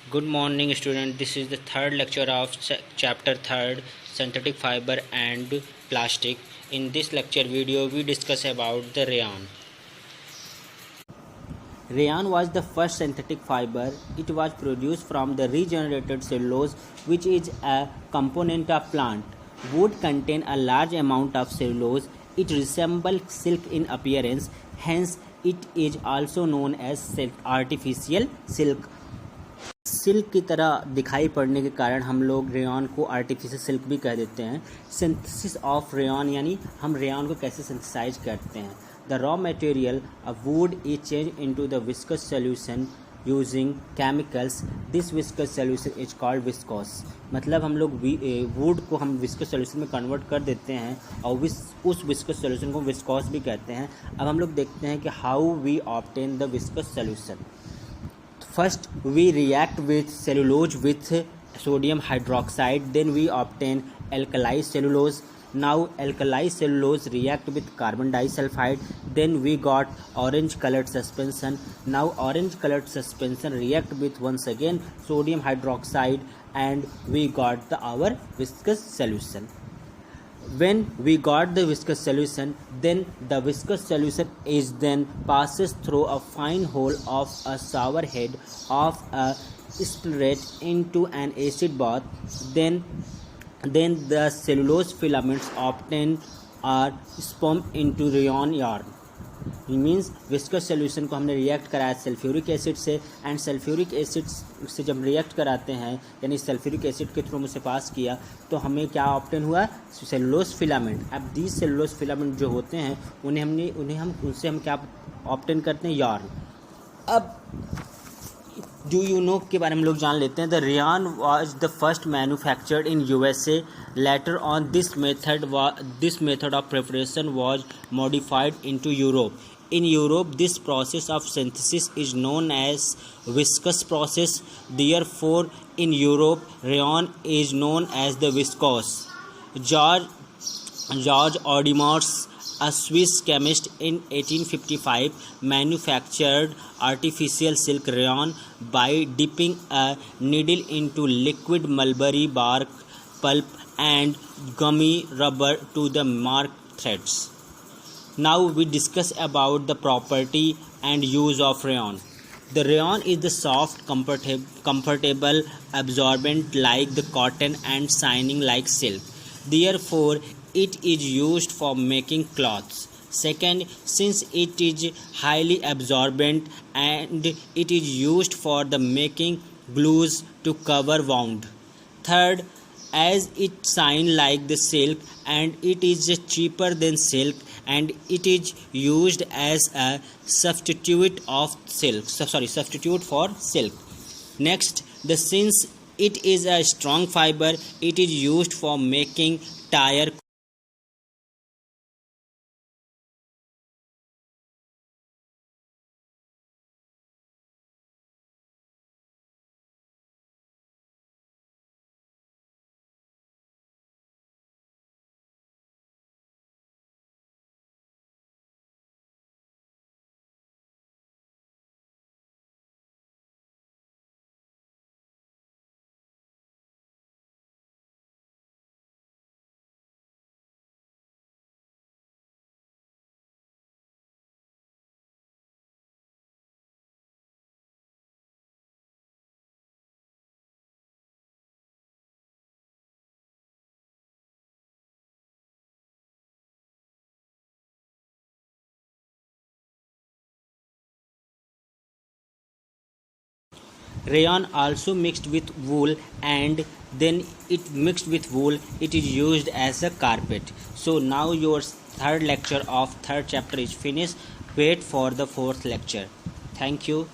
Good morning, student. This is the third lecture of chapter third, synthetic fiber and plastic. In this lecture video, we discuss about the rayon. Rayon was the first synthetic fiber. It was produced from the regenerated cellulose, which is a component of plant. Wood contain a large amount of cellulose. It resembles silk in appearance. Hence, it is also known as artificial silk. Silk की तरह दिखाई पड़ने के कारण हम लोग rayon को artificial silk भी कह देते हैं. सिंथेसिस ऑफ रेयॉन यानी हम रेयॉन को कैसे सिंथेसाइज करते हैं. The raw material wood is change into the viscous solution using chemicals. This viscous solution is called viscose. मतलब हम लोग वुड को हम विस्कस सॉल्यूशन में कन्वर्ट कर देते हैं और उस विस्कस सॉल्यूशन को विस्कोस भी कहते हैं. अब हम लोग देखते हैं कि how we obtain the viscous solution. First, we react with cellulose with sodium hydroxide. Then we obtain alkali cellulose. Now alkali cellulose react with carbon disulfide. Then we got orange colored suspension. Now orange colored suspension react with once again sodium hydroxide, and we got our viscous solution. When we got the viscous solution, then the viscous solution is then passes through a fine hole of a shower head of a spirit into an acid bath. Then the cellulose filaments obtained are spun into rayon yarn. Means viscous solution को हमने react कराया sulphuric acid से, and sulphuric acid से जब react कराते हैं यानी sulphuric acid के थ्रू मुझसे पास किया तो हमें क्या ऑब्टेन हुआ, सेलुलोज फिलामेंट. अब दीज सेलुलोज फिलामेंट जो होते हैं उनसे हम क्या ऑब्टेन करते हैं, यार्न. अब डू यू नो के बारे में लोग जान लेते हैं. The rayon was the first manufactured in USA. Later on this method of preparation was modified into Europe. In Europe, this process of synthesis is known as viscous process. Therefore, in Europe, rayon is known as the viscose. George Audemars, a Swiss chemist, in 1855 manufactured artificial silk rayon by dipping a needle into liquid mulberry bark pulp and gummy rubber to the mark threads. Now we discuss about the property and use of rayon. The rayon is the soft, comfortable, absorbent like the cotton and shining like silk. Therefore, it is used for making cloths. Second, since it is highly absorbent and it is used for the making glues to cover wound. Third, as it shine like the silk and it is cheaper than silk, and it is used as a substitute for silk. Next, since it is a strong fiber, it is used for making tire. Rayon also mixed with wool, and then it mixed with wool it is used as a carpet. So now your third lecture of third chapter is finished. Wait for the fourth lecture. Thank you.